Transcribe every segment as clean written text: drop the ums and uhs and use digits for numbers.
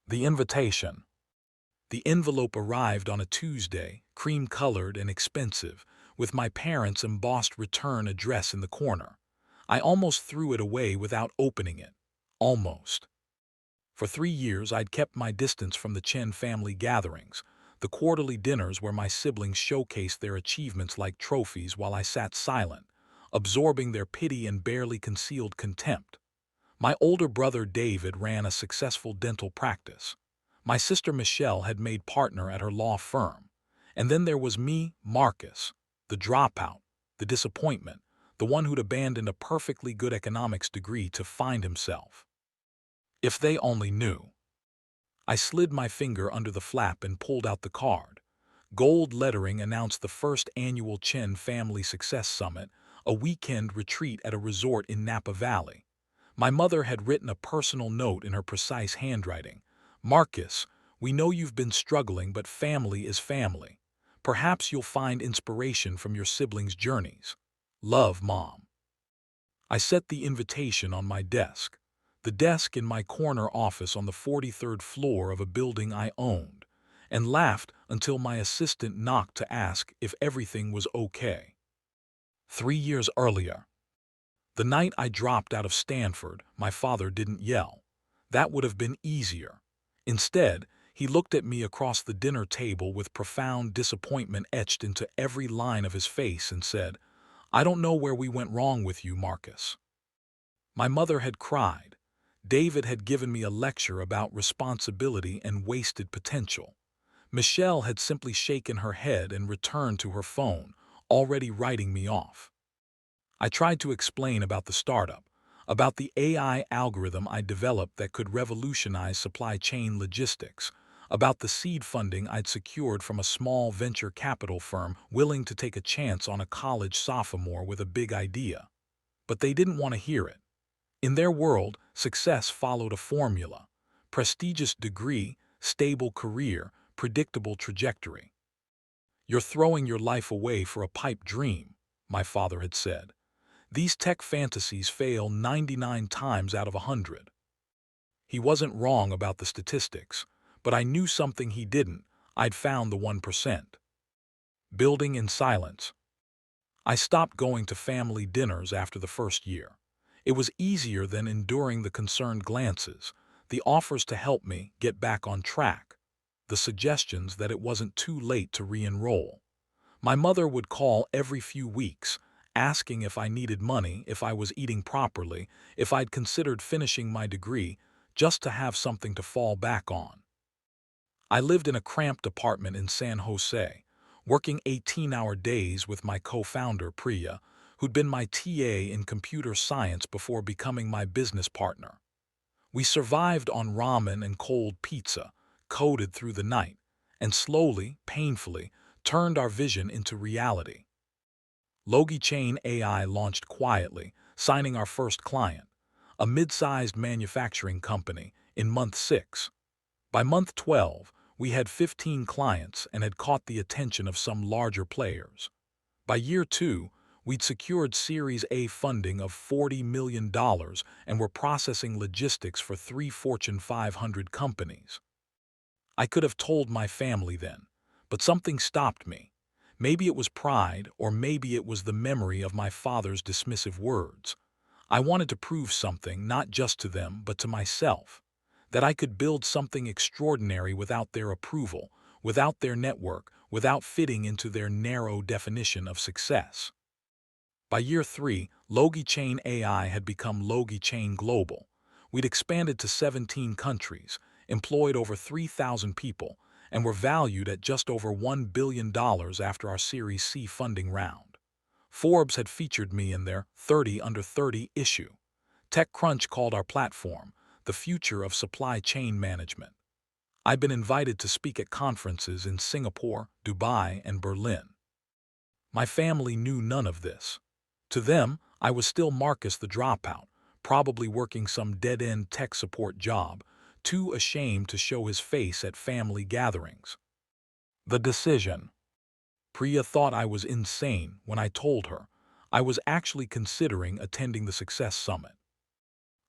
The invitation. The envelope arrived on a Tuesday, cream-colored and expensive, with my parents' embossed return address in the corner. I almost threw it away without opening it. Almost. For 3 years, I'd kept my distance from the Chen family gatherings, the quarterly dinners where my siblings showcased their achievements like trophies while I sat silent, absorbing their pity and barely concealed contempt. My older brother David ran a successful dental practice. My sister Michelle had made partner at her law firm. And then there was me, Marcus, the dropout, the disappointment, the one who'd abandoned a perfectly good economics degree to find himself. If they only knew. I slid my finger under the flap and pulled out the card. Gold lettering announced the first annual Chen Family Success Summit, a weekend retreat at a resort in Napa Valley. My mother had written a personal note in her precise handwriting. Marcus, we know you've been struggling, but family is family. Perhaps you'll find inspiration from your siblings' journeys. Love, Mom. I set the invitation on my desk, the desk in my corner office on the 43rd floor of a building I owned, and laughed until my assistant knocked to ask if everything was okay. 3 years earlier. The night I dropped out of Stanford, my father didn't yell. That would have been easier. Instead, he looked at me across the dinner table with profound disappointment etched into every line of his face and said, "I don't know where we went wrong with you, Marcus." My mother had cried. David had given me a lecture about responsibility and wasted potential. Michelle had simply shaken her head and returned to her phone, already writing me off. I tried to explain about the startup, about the AI algorithm I developed that could revolutionize supply chain logistics, about the seed funding I'd secured from a small venture capital firm willing to take a chance on a college sophomore with a big idea. But they didn't want to hear it. In their world, success followed a formula: prestigious degree, stable career, predictable trajectory. "You're throwing your life away for a pipe dream," my father had said. "These tech fantasies fail 99 times out of 100. He wasn't wrong about the statistics, but I knew something he didn't. I'd found the 1%. Building in silence. I stopped going to family dinners after the first year. It was easier than enduring the concerned glances, the offers to help me get back on track, the suggestions that it wasn't too late to re-enroll. My mother would call every few weeks, asking if I needed money, if I was eating properly, if I'd considered finishing my degree, just to have something to fall back on. I lived in a cramped apartment in San Jose, working 18-hour days with my co-founder, Priya, who'd been my TA in computer science before becoming my business partner. We survived on ramen and cold pizza, coded through the night, and slowly, painfully, turned our vision into reality. Logi Chain AI launched quietly, signing our first client, a mid-sized manufacturing company, in month 6. By month 12, we had 15 clients and had caught the attention of some larger players. By year 2, we'd secured Series A funding of $40 million and were processing logistics for 3 Fortune 500 companies. I could have told my family then, but something stopped me. Maybe it was pride, or maybe it was the memory of my father's dismissive words. I wanted to prove something, not just to them, but to myself, that I could build something extraordinary without their approval, without their network, without fitting into their narrow definition of success. By year 3, Logi Chain AI had become Logi Chain Global. We'd expanded to 17 countries, employed over 3,000 people, and were valued at just over $1 billion after our Series C funding round. Forbes had featured me in their 30 Under 30 issue. TechCrunch called our platform the future of supply chain management. I'd been invited to speak at conferences in Singapore, Dubai, and Berlin. My family knew none of this. To them, I was still Marcus the dropout, probably working some dead-end tech support job, too ashamed to show his face at family gatherings. The decision. Priya thought I was insane when I told her I was actually considering attending the Success Summit.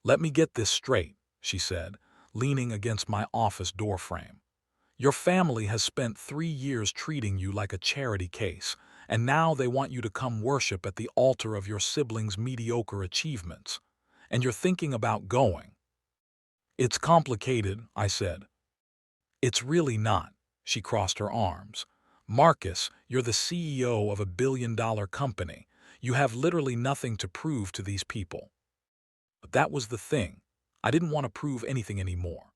"Let me get this straight," she said. leaning against my office doorframe. Your family has spent 3 years treating you like a charity case, and now they want you to come worship at the altar of your siblings' mediocre achievements. And you're thinking about going. It's complicated, I said. It's really not. She crossed her arms. Marcus, you're the CEO of a $1 billion company. You have literally nothing to prove to these people. But that was the thing. I didn't want to prove anything anymore.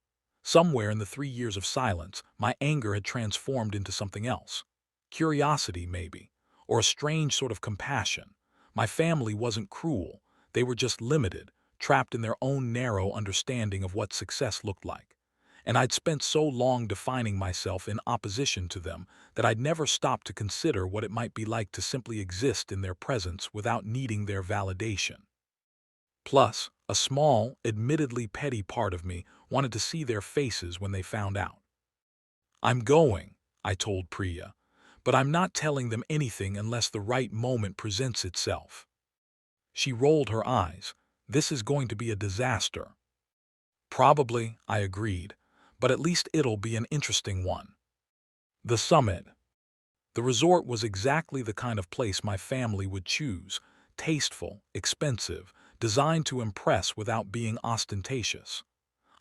Somewhere in the 3 years of silence, my anger had transformed into something else. Curiosity, maybe, or a strange sort of compassion. My family wasn't cruel. They were just limited, trapped in their own narrow understanding of what success looked like. And I'd spent so long defining myself in opposition to them that I'd never stopped to consider what it might be like to simply exist in their presence without needing their validation. Plus, a small, admittedly petty part of me wanted to see their faces when they found out. I'm going, I told Priya, but I'm not telling them anything unless the right moment presents itself. She rolled her eyes. This is going to be a disaster. Probably, I agreed, but at least it'll be an interesting one. The summit. The resort was exactly the kind of place my family would choose, tasteful, expensive, designed to impress without being ostentatious.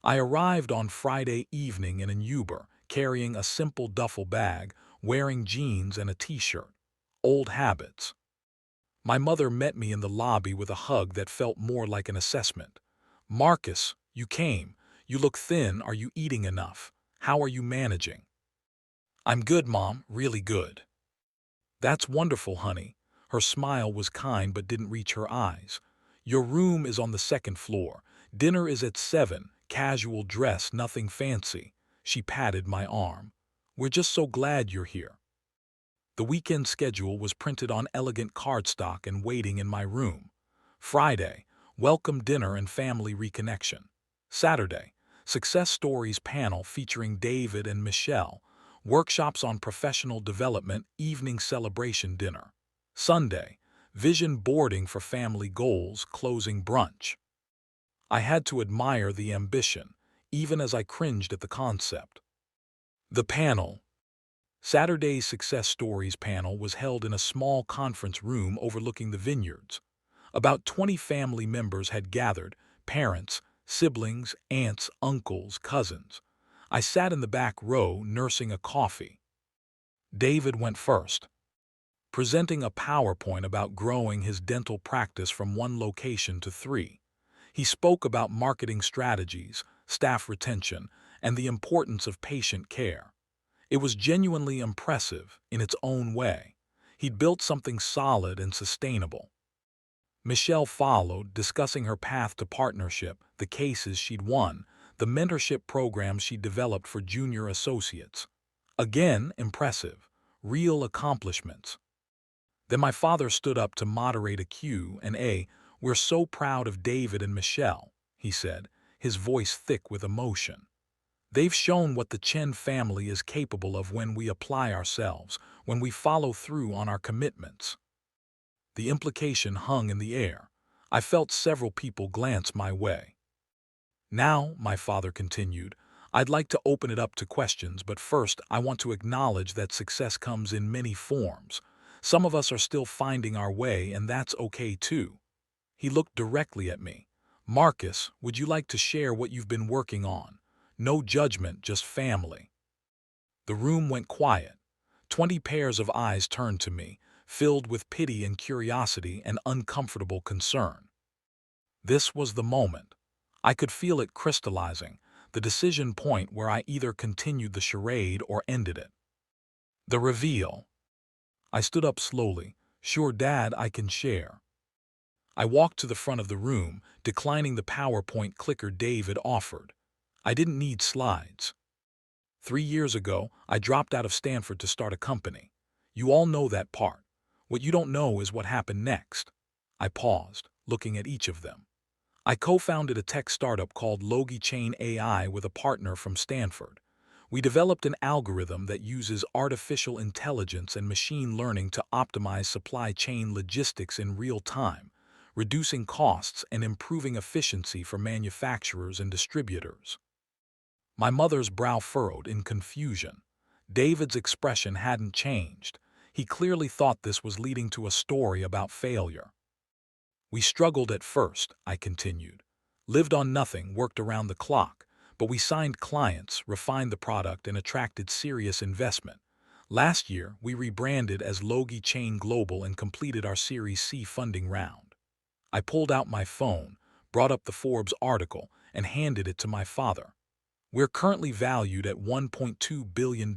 I arrived on Friday evening in an Uber, carrying a simple duffel bag, wearing jeans and a t-shirt. Old habits. My mother met me in the lobby with a hug that felt more like an assessment. Marcus, you came. You look thin. Are you eating enough? How are you managing? I'm good, Mom, really good. That's wonderful, honey. Her smile was kind but didn't reach her eyes. Your room is on the second floor. Dinner is at 7, casual dress, nothing fancy. She patted my arm. We're just so glad you're here. The weekend schedule was printed on elegant cardstock and waiting in my room. Friday, welcome dinner and family reconnection. Saturday, success stories panel featuring David and Michelle. Workshops on professional development, evening celebration dinner. Sunday, vision boarding for family goals, closing brunch. I had to admire the ambition, even as I cringed at the concept. The panel. Saturday's Success Stories panel was held in a small conference room overlooking the vineyards. About 20 family members had gathered, parents, siblings, aunts, uncles, cousins. I sat in the back row nursing a coffee. David went first, presenting a PowerPoint about growing his dental practice from 1 location to 3. He spoke about marketing strategies, staff retention, and the importance of patient care. It was genuinely impressive in its own way. He'd built something solid and sustainable. Michelle followed, discussing her path to partnership, the cases she'd won, the mentorship programs she'd developed for junior associates. Again, impressive. Real accomplishments. Then my father stood up to moderate a Q&A. We're so proud of David and Michelle, he said, his voice thick with emotion. They've shown what the Chen family is capable of when we apply ourselves, when we follow through on our commitments. The implication hung in the air. I felt several people glance my way. Now, my father continued, I'd like to open it up to questions, but first I want to acknowledge that success comes in many forms. Some of us are still finding our way, and that's okay too. He looked directly at me. Marcus, would you like to share what you've been working on? No judgment, just family. The room went quiet. 20 pairs of eyes turned to me, filled with pity and curiosity and uncomfortable concern. This was the moment. I could feel it crystallizing, the decision point where I either continued the charade or ended it. The reveal. I stood up slowly. Sure, Dad, I can share. I walked to the front of the room, declining the PowerPoint clicker David offered. I didn't need slides. 3 years ago, I dropped out of Stanford to start a company. You all know that part. What you don't know is what happened next. I paused, looking at each of them. I co-founded a tech startup called Logi Chain AI with a partner from Stanford. We developed an algorithm that uses artificial intelligence and machine learning to optimize supply chain logistics in real time, reducing costs and improving efficiency for manufacturers and distributors. My mother's brow furrowed in confusion. David's expression hadn't changed. He clearly thought this was leading to a story about failure. We struggled at first, I continued. Lived on nothing, worked around the clock, but we signed clients, refined the product, and attracted serious investment. Last year, we rebranded as Logie Chain Global and completed our Series C funding round. I pulled out my phone, brought up the Forbes article, and handed it to my father. We're currently valued at $1.2 billion.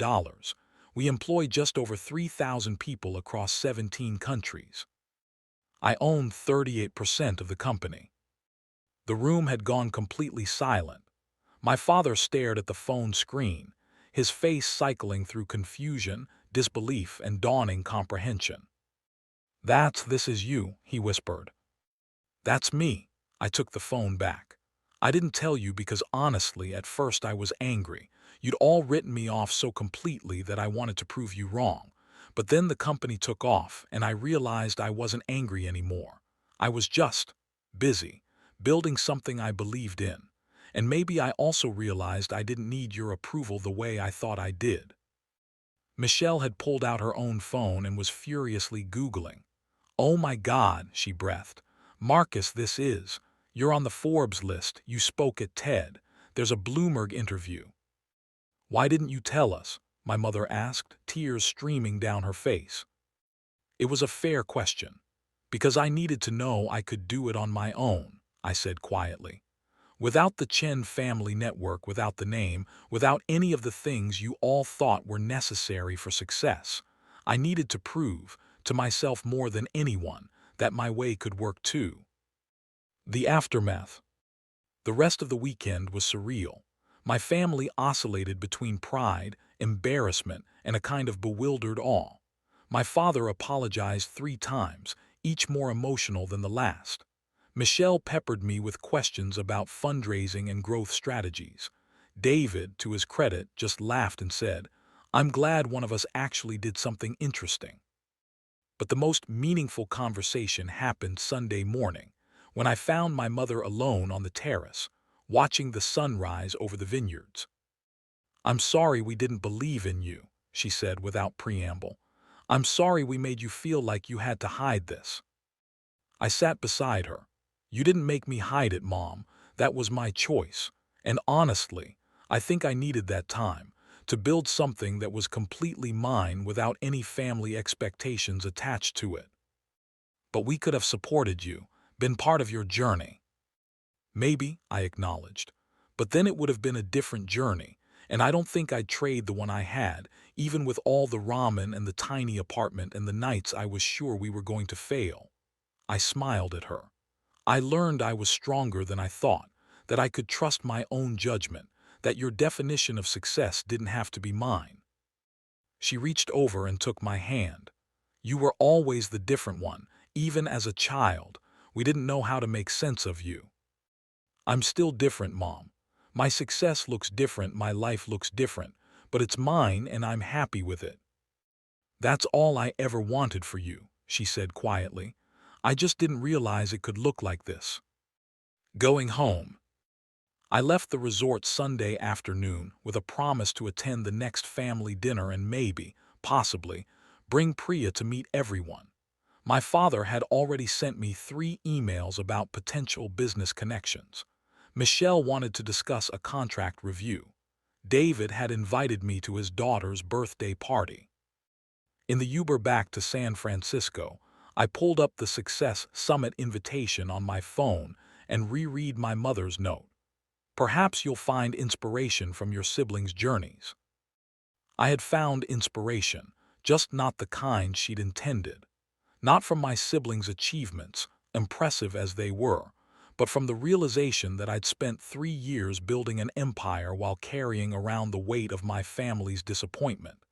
We employ just over 3,000 people across 17 countries. I own 38% of the company. The room had gone completely silent. My father stared at the phone screen, his face cycling through confusion, disbelief, and dawning comprehension. This is you," he whispered. "That's me." I took the phone back. "I didn't tell you because honestly, at first I was angry. You'd all written me off so completely that I wanted to prove you wrong. But then the company took off, and I realized I wasn't angry anymore. I was just busy, building something I believed in. And maybe I also realized I didn't need your approval the way I thought I did." Michelle had pulled out her own phone and was furiously Googling. "Oh my God," she breathed. "Marcus, you're on the Forbes list, you spoke at TED, there's a Bloomberg interview." "Why didn't you tell us?" my mother asked, tears streaming down her face. It was a fair question. "Because I needed to know I could do it on my own," I said quietly. "Without the Chen family network, without the name, without any of the things you all thought were necessary for success, I needed to prove, to myself more than anyone, that my way could work too." The aftermath. The rest of the weekend was surreal. My family oscillated between pride, embarrassment, and a kind of bewildered awe. My father apologized 3 times, each more emotional than the last. Michelle peppered me with questions about fundraising and growth strategies. David, to his credit, just laughed and said, "I'm glad one of us actually did something interesting." But the most meaningful conversation happened Sunday morning, when I found my mother alone on the terrace, watching the sunrise over the vineyards. "I'm sorry we didn't believe in you," she said without preamble. "I'm sorry we made you feel like you had to hide this." I sat beside her. "You didn't make me hide it, Mom. That was my choice. And honestly, I think I needed that time to build something that was completely mine without any family expectations attached to it. But we could have supported you, been part of your journey." "Maybe," I acknowledged. "But then it would have been a different journey, and I don't think I'd trade the one I had, even with all the ramen and the tiny apartment and the nights I was sure we were going to fail." I smiled at her. "I learned I was stronger than I thought, that I could trust my own judgment, that your definition of success didn't have to be mine." She reached over and took my hand. "You were always the different one, even as a child. We didn't know how to make sense of you." "I'm still different, Mom. My success looks different, my life looks different, but it's mine and I'm happy with it." "That's all I ever wanted for you," she said quietly. "I just didn't realize it could look like this." Going home. I left the resort Sunday afternoon with a promise to attend the next family dinner and maybe, possibly, bring Priya to meet everyone. My father had already sent me 3 emails about potential business connections. Michelle wanted to discuss a contract review. David had invited me to his daughter's birthday party. In the Uber back to San Francisco, I pulled up the Success Summit invitation on my phone and reread my mother's note. "Perhaps you'll find inspiration from your siblings' journeys." I had found inspiration, just not the kind she'd intended. Not from my siblings' achievements, impressive as they were, but from the realization that I'd spent 3 years building an empire while carrying around the weight of my family's disappointment,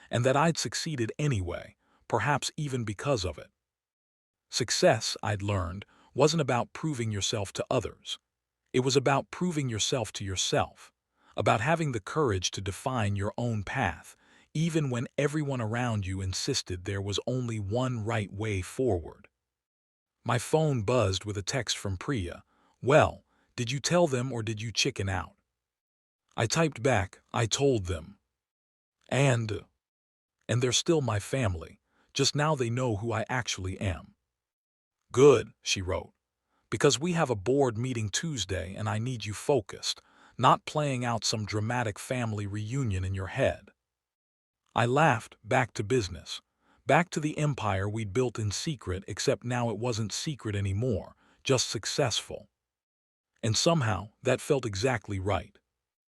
and that I'd succeeded anyway, perhaps even because of it. Success, I'd learned, wasn't about proving yourself to others. It was about proving yourself to yourself, about having the courage to define your own path, even when everyone around you insisted there was only one right way forward. My phone buzzed with a text from Priya. "Well, did you tell them or did you chicken out?" I typed back, I told them. And they're still my family. Just now they know who I actually am. Good, she wrote, because we have a board meeting Tuesday and I need you focused, not playing out some dramatic family reunion in your head. I laughed, back to business. Back to the empire we'd built in secret, except now it wasn't secret anymore, just successful. And somehow, that felt exactly right.